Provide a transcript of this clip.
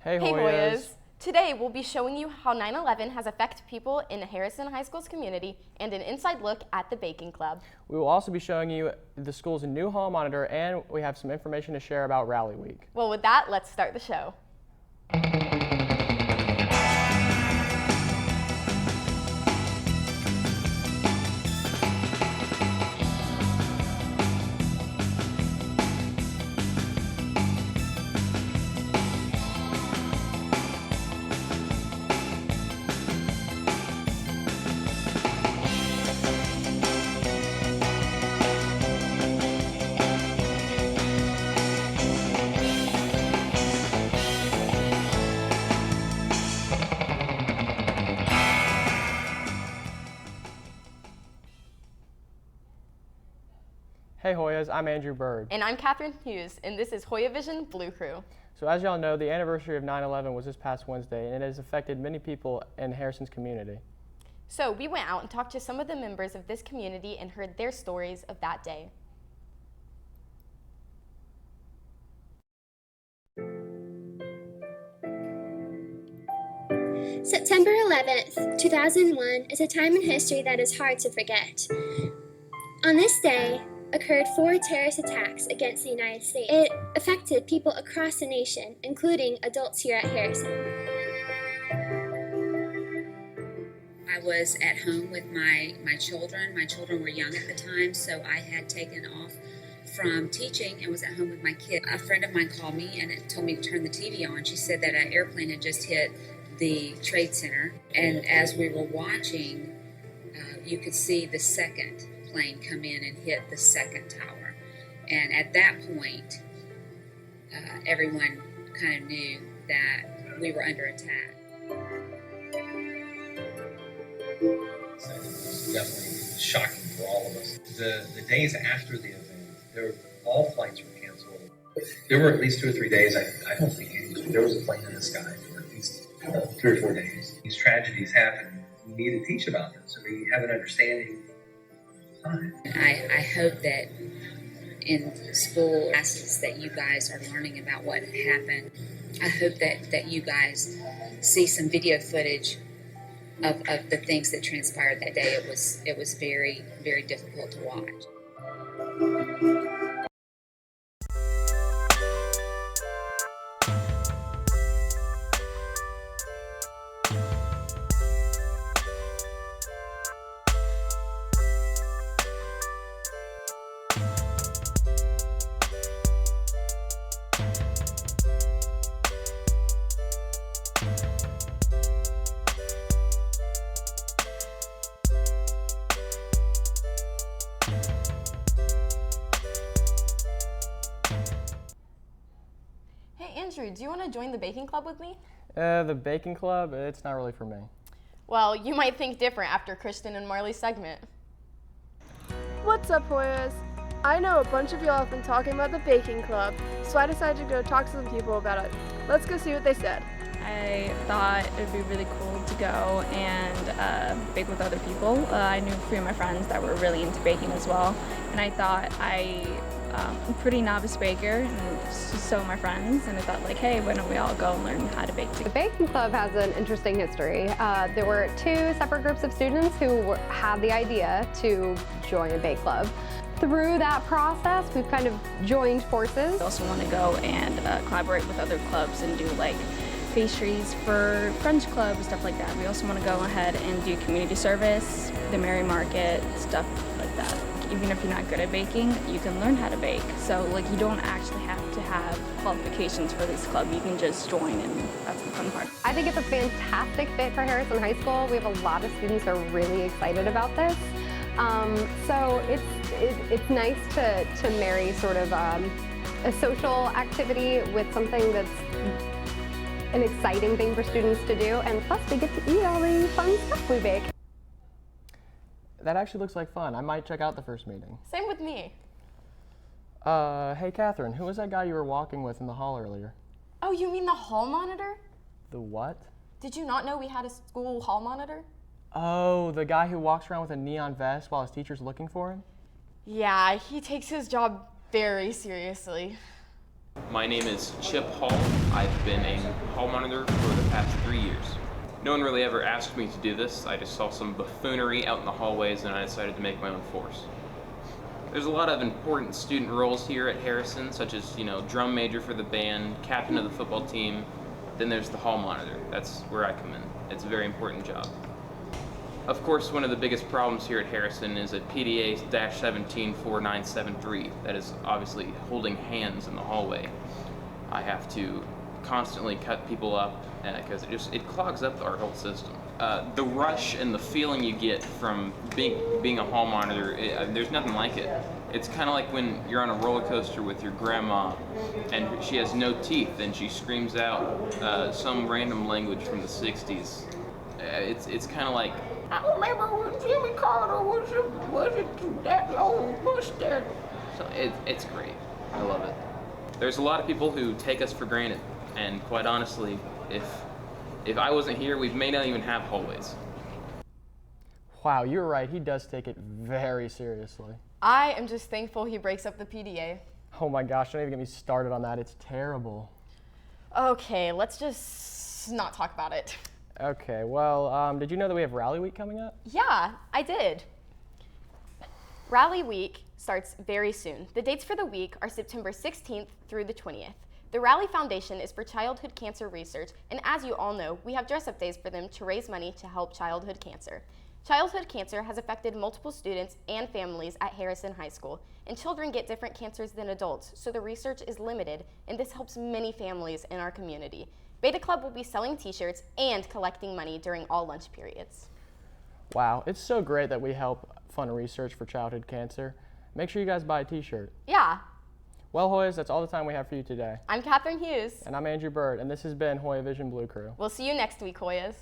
Hey Hey Hoyas! Hoyas! Today we'll be showing you how 9/11 has affected people in Harrison High School's community and an inside look at the Baking Club. We will also be showing you the school's new hall monitor, and we have some information to share about Rally Week. Well, with that, let's start the show. Hey Hoyas, I'm Andrew Berg. And I'm Catherine Hughes, and this is Hoyavision Blue Crew. So as y'all know, the anniversary of 9/11 was this past Wednesday, and it has affected many people in Harrison's community. So we went out and talked to some of the members of this community and heard their stories of that day. September 11th, 2001 is a time in history that is hard to forget. On this day occurred 4 terrorist attacks against the United States. It affected people across the nation, including adults here at Harrison. I was at home with my children. My children were young at the time, so I had taken off from teaching and was at home with my kid. A friend of mine called me and told me to turn the TV on. She said that an airplane had just hit the Trade Center, and as we were watching, you could see the second plane come in and hit the second tower. And at that point, everyone kind of knew that we were under attack. So it was definitely shocking for all of us. The days after the event, all flights were canceled. There were at least 2 or 3 days, I don't think there was a plane in the sky for at least 3 or 4 days. These tragedies happen. We need to teach about them so we have an understanding of time. I hope that in school classes that you guys are learning about what happened. I hope that you guys see some video footage of the things that transpired that day. It was very, very difficult to watch. Hey Andrew, do you want to join the Baking Club with me? The Baking Club, it's not really for me. Well, you might think different after Kristen and Marley's segment. What's up, Hoyas? I know a bunch of y'all have been talking about the Baking Club, so I decided to go talk to some people about it. Let's go see what they said. I thought it would be really cool to go and bake with other people. I knew a few of my friends that were really into baking as well, and I thought I'm a pretty novice baker, and so are my friends, and I thought like, hey, why don't we all go and learn how to bake The together? Baking Club has an interesting history. There were 2 separate groups of students who had the idea to join a bake club. Through that process, we've kind of joined forces. I also want to go and collaborate with other clubs and do like pastries for French Club and stuff like that. We also want to go ahead and do community service, the Mary Market, stuff like that. Even if you're not good at baking, you can learn how to bake. So like you don't actually have to have qualifications for this club. You can just join, and that's the fun part. I think it's a fantastic fit for Harrison High School. We have a lot of students who are really excited about this. So it's nice to marry sort of a social activity with something that's an exciting thing for students to do, and plus they get to eat all the fun stuff we bake. That actually looks like fun. I might check out the first meeting. Same with me. Hey Catherine, who was that guy you were walking with in the hall earlier? Oh, you mean the hall monitor? The what? Did you not know we had a school hall monitor? Oh, the guy who walks around with a neon vest while his teacher's looking for him? Yeah, he takes his job very seriously. My name is Chip Hall. I've been a hall monitor for the past 3 years. No one really ever asked me to do this. I just saw some buffoonery out in the hallways and I decided to make my own force. There's a lot of important student roles here at Harrison, such as, drum major for the band, captain of the football team. Then there's the hall monitor. That's where I come in. It's a very important job. Of course, one of the biggest problems here at Harrison is a PDA-174973 that is obviously holding hands in the hallway. I have to constantly cut people up because it clogs up our whole system. The rush and the feeling you get from being a hall monitor, there's nothing like it. It's kind of like when you're on a roller coaster with your grandma and she has no teeth and she screams out some random language from the 60s. It's kind of like, I remember when Jimmy Carter was that long mustache. So it's great. I love it. There's a lot of people who take us for granted, and quite honestly, if I wasn't here, we may not even have hallways. Wow, you're right. He does take it very seriously. I am just thankful he breaks up the PDA. Oh my gosh, don't even get me started on that. It's terrible. Okay, let's just not talk about it. Okay, well, did you know that we have Rally Week coming up? Yeah, I did. Rally Week starts very soon. The dates for the week are September 16th through the 20th. The Rally Foundation is for childhood cancer research, and as you all know, we have dress-up days for them to raise money to help childhood cancer. Childhood cancer has affected multiple students and families at Harrison High School, and children get different cancers than adults, so the research is limited, and this helps many families in our community. Beta Club will be selling t-shirts and collecting money during all lunch periods. Wow, it's so great that we help fund research for childhood cancer. Make sure you guys buy a t-shirt. Yeah. Well, Hoyas, that's all the time we have for you today. I'm Catherine Hughes. And I'm Andrew Bird, and this has been Hoyavision Blue Crew. We'll see you next week, Hoyas.